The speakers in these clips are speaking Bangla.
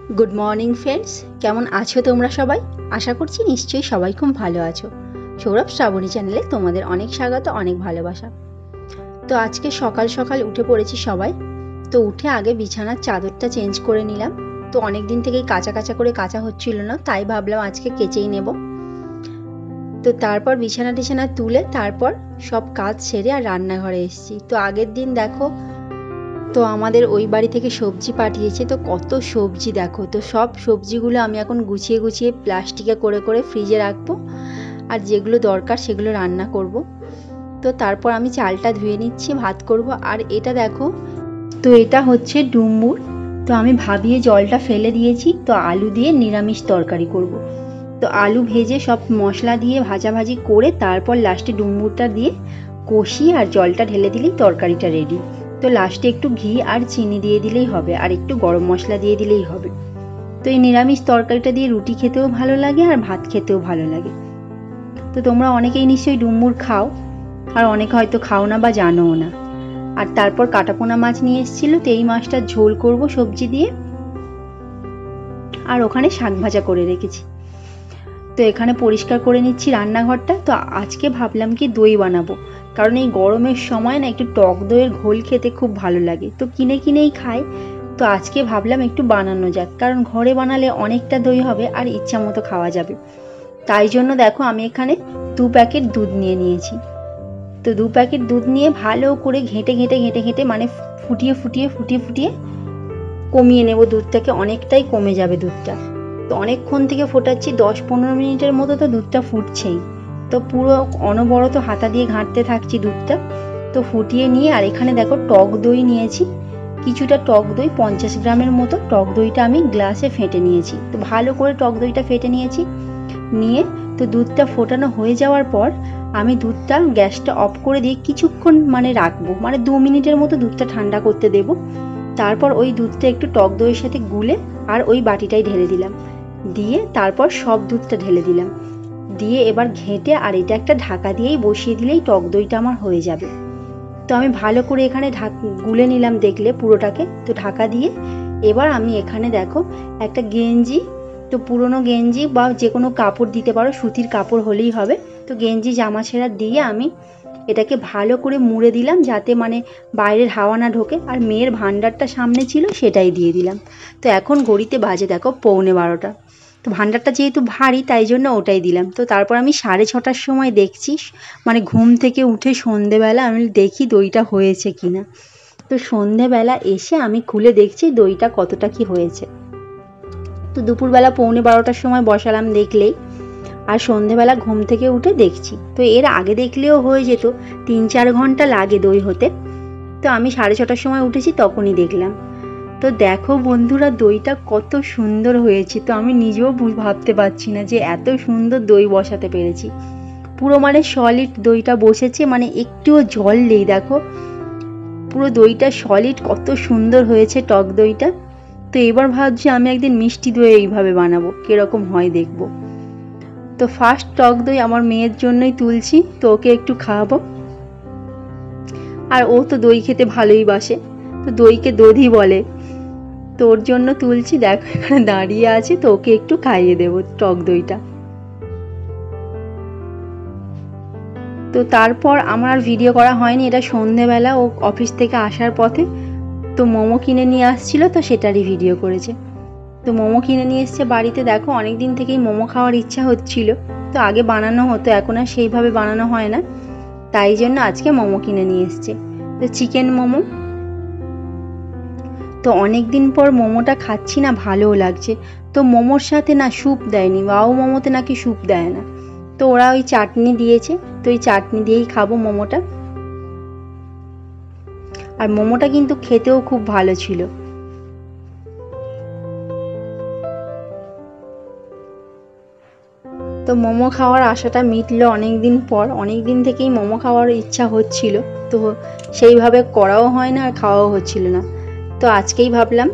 गुड मर्निंग फ्रेंड्स, केमन आछो तोमरा सबाई? आशा करछि निश्चयई सबाई खूब भालो आछो। सौरभ श्रावणी चैनेले तोमादेर अनेक स्वागत, अनेक भालोबासा। तो आज के सकाल सकाल उठे पड़ेछि सबाई। तो उठे आगे बिछानार चादरटा चेंज करे निलाम। तो अनेक दिन थेकेई काचा काचा करे काचा हच्छिलो ना, ताई भाबलाम आजके केचेई नेब। तो तारपर बिछाना टिछाना तुले तारपर सब काज सेरे आर रान्नाघरे एसेछि। तो आगेर दिन देखो तो आमादेर ओई बाड़ी थेके सब्जी पाठिয়েছে। तो कत सब्जी देखो। तो सब सब्जीगुलो आमी एखन गुछिए गुछिए प्लास्टिके करे करे फ्रिजे राखबो और जेगुलो दरकार सेगुलो रान्ना करब। तो तारपर आमी चालटा धुए निচ্ছি, भात करब। और एटा देखो, तो एटा हच्छे डुम्बुर। तो आमी भाबिए जलटा फेले दिएछि। तो आलू दिए निरामिष तरकारी करब। तो आलू भेजे सब मशला दिए भाजाभाजी करे तारपर लास्टे डुम्बुरटा दिए कषिए और जलटा ढेले दिलेई तरकारिटा रेडी। तो लास्टे एकटू घी और चीनी दिए दिलेई होबे और एकटू गरम मशला दिए दिलेई होबे। तो ये निरामिष तरकारिटा दिए रुटी खेतेও भालो लागे और भात खेतेও भालो लागे। तो तोमरा अनेकेई निश्चयई डुम्बुर खाओ और अनेके हयतो खाओ ना बा जानोও ना। और तारपर काटापोना माछ निये एसेछिलो। तो এই মাছটার ঝোল করব সবজি দিয়ে আর ওখানে শাক ভাজা করে রেখেছি। তো এখানে পরিষ্কার করে নিচ্ছি রান্নাঘরটা। তো আজকে ভাবলাম কি দই বানাবো, কারণ এই গরমের সময় না একটু টক দইয়ের ঘোল খেতে খুব ভালো লাগে। তো কিনে কিনেই খাই। তো আজকে ভাবলাম একটু বানানো যাক, কারণ ঘরে বানালে অনেকটা দই হবে আর ইচ্ছা মতো খাওয়া যাবে। তাই জন্য দেখো আমি এখানে 2 প্যাকেট দুধ নিয়ে নিয়েছি। তো 2 প্যাকেট দুধ নিয়ে ভালো করে ঘেঁটে ঘেঁটে ঘেঁটে ঘেঁটে মানে ফুটিয়ে ফুটিয়ে ফুটিয়ে ফুটিয়ে কমিয়ে নেব দুধটাকে, অনেকটাই কমে যাবে দুধটা। তো অনেকক্ষণ থেকে ফোটাচ্ছি, 10-15 মিনিটের মতো তো দুধটা ফুটছেই। তো পুরো অনবরত হাতা দিয়ে ঘাঁটতে থাকছি দুধটা। তো ফুটিয়ে নিয়ে আর এখানে দেখো টক দই নিয়েছি, কিছুটা টক দই 50 গ্রামের মতো টক দইটা আমি গ্লাসে ফেটে নিয়েছি। তো ভালো করে টক দইটা ফেটে নিয়েছি। নিয়ে তো দুধটা ফোটানো হয়ে যাওয়ার পর আমি দুধটা গ্যাসটা অফ করে দিয়ে কিছুক্ষণ মানে রাখবো, মানে 2 মিনিটের মতো দুধটা ঠান্ডা করতে দেব। তারপর ওই দুধটা একটু টক দইয়ের সাথে গুলে আর ওই বাটিটাই ঢেলে দিলাম, দিয়ে তারপর সব দুধটা ঢেলে দিলাম, দিয়ে এবার ঘেঁটে আর এটা একটা ঢাকা দিয়েই বসিয়ে দিলেই টক দইটা আমার হয়ে যাবে। তো আমি ভালো করে এখানে গুলে নিলাম দেখলে পুরোটাকে। তো ঢাকা দিয়ে এবার আমি এখানে দেখো একটা গেঞ্জি, তো পুরনো গেঞ্জি বা যে কোনো কাপড় দিতে পারো, সুতির কাপড় হলেই হবে। তো গেঞ্জি জামা ছেঁড়া দিয়ে আমি এটাকে ভালো করে মুড়ে দিলাম যাতে মানে বাইরের হাওয়া না ঢোকে। আর মেয়ের ভান্ডারটা সামনে ছিল সেটাই দিয়ে দিলাম। তো এখন ঘড়িতে বাজে দেখো 11:15। তো ভান্ডারটা যেহেতু ভারী তাই জন্য ওটাই দিলাম। তো তারপর আমি 6:30টার সময় দেখছি, মানে ঘুম থেকে উঠে সন্ধেবেলা আমি দেখি দইটা হয়েছে কিনা। তো সন্ধেবেলা এসে আমি খুলে দেখছি দইটা কতটা কি হয়েছে। তো দুপুরবেলা 11:15টার সময় বসালাম দেখলেই, আর সন্ধেবেলা ঘুম থেকে উঠে দেখছি। তো এর আগে দেখলেও হয়ে যেত, 3-4 ঘন্টা লাগে দই হতে। তো আমি 6:30টার সময় উঠেছি তখনই দেখলাম। তো দেখো বন্ধুরা দইটা কত সুন্দর হয়েছে। তো আমি নিজেও ভাবতে পারছি না যে এত সুন্দর দই বসাতে পেরেছি। পুরো মানে সলিড দইটা বসেছে, মানে একটুও জল নেই। দেখো পুরো দইটা সলিড, কত সুন্দর হয়েছে টক দইটা। তো এবার ভাবছি আমি একদিন মিষ্টি দই এইভাবে বানাবো, কিরকম হয় দেখবো। তো ফার্স্ট টক দই আমার মেয়ের জন্যই তুলছি, তো ওকে একটু খাওয়াবো। আর ও তো দই খেতে ভালোই বাসে, তো দইকে দধি বলে। তো ওর জন্য তুলছি, দেখো এখানে দাঁড়িয়ে আছে। তো ওকে একটু খাইয়ে দেবো টক দইটা। তো তারপর আমার আর ভিডিও করা হয়নি। এটা সন্ধেবেলা ও অফিস থেকে আসার পথে তো মোমো কিনে নিয়ে আসছিল, তো সেটারই ভিডিও করেছে। তো মোমো কিনে নিয়ে এসছে বাড়িতে। দেখো অনেক দিন থেকেই মোমো খাওয়ার ইচ্ছা হচ্ছিল। তো আগে বানানো হতো, এখন আর সেইভাবে বানানো হয় না, তাই জন্য আজকে মোমো কিনে নিয়ে এসছে। তো চিকেন মোমো। তো অনেক দিন পর মোমোটা খাচ্ছি না, ভালোও লাগছে। তো মোমোর সাথে না স্যুপ দেয়নি, বাউ মোমোতে নাকি স্যুপ দেয় না। তো ওরা ওই চাটনি দিয়েছে, তো ওই চাটনি দিয়েই খাবো মোমোটা। আর মোমোটা কিন্তু খেতেও খুব ভালো ছিল। তো মোমো খাওয়ার আশাটা মিটলো অনেক দিন পর। অনেক দিন থেকেই মোমো খাওয়ার ইচ্ছা হচ্ছিল, তো সেইভাবে করাও হয় না আর খাওয়াও হচ্ছিল না। তো আজকেই ভাবলাম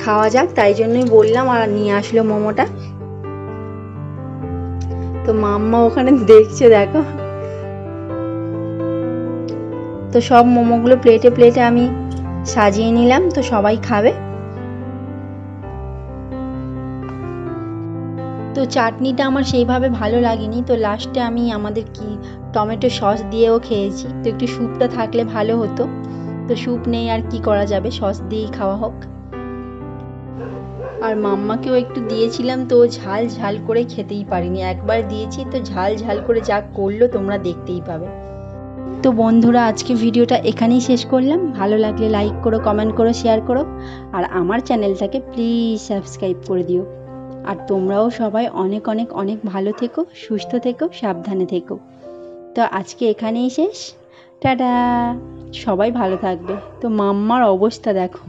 খাওয়া যাক, তাই জন্যই বললাম আর নিয়ে আসলো মোমোটা। তো মাম্মা ওখানে দেখছে দেখো। তো সব মোমোগুলো প্লেটে প্লেটে আমি সাজিয়ে নিলাম, তো সবাই খাবে। তো চাটনিটা আমার সেইভাবে ভালো লাগেনি, তো লাস্টে আমি আমাদের টমেটো সস দিয়েও খেয়েছি। তো একটু স্যুপটা থাকলে ভালো হতো, তো স্যুপ নেই আর কি করা যাবে, সস দিয়েই খাওয়া হোক। আর মাম্মাকেও একটু দিয়েছিলাম, তো ঝাল ঝাল করে খেতেই পারিনি, একবার দিয়েছি তো ঝাল ঝাল করে যা করলো তোমরা দেখতেই পাবে। তো বন্ধুরা, আজকে ভিডিওটা এখানেই শেষ করলাম। ভালো লাগলে লাইক করো, কমেন্ট করো, শেয়ার করো, আর আমার চ্যানেলটাকে প্লিজ সাবস্ক্রাইব করে দিও। আর তোমরাও সবাই অনেক অনেক অনেক ভালো থেকো, সুস্থ থেকো, সাবধানে থেকো। তো আজকে এখানেই শেষ, টাটা। সবাই ভালো থাকবে। তো মাম্মার অবস্থা দেখো।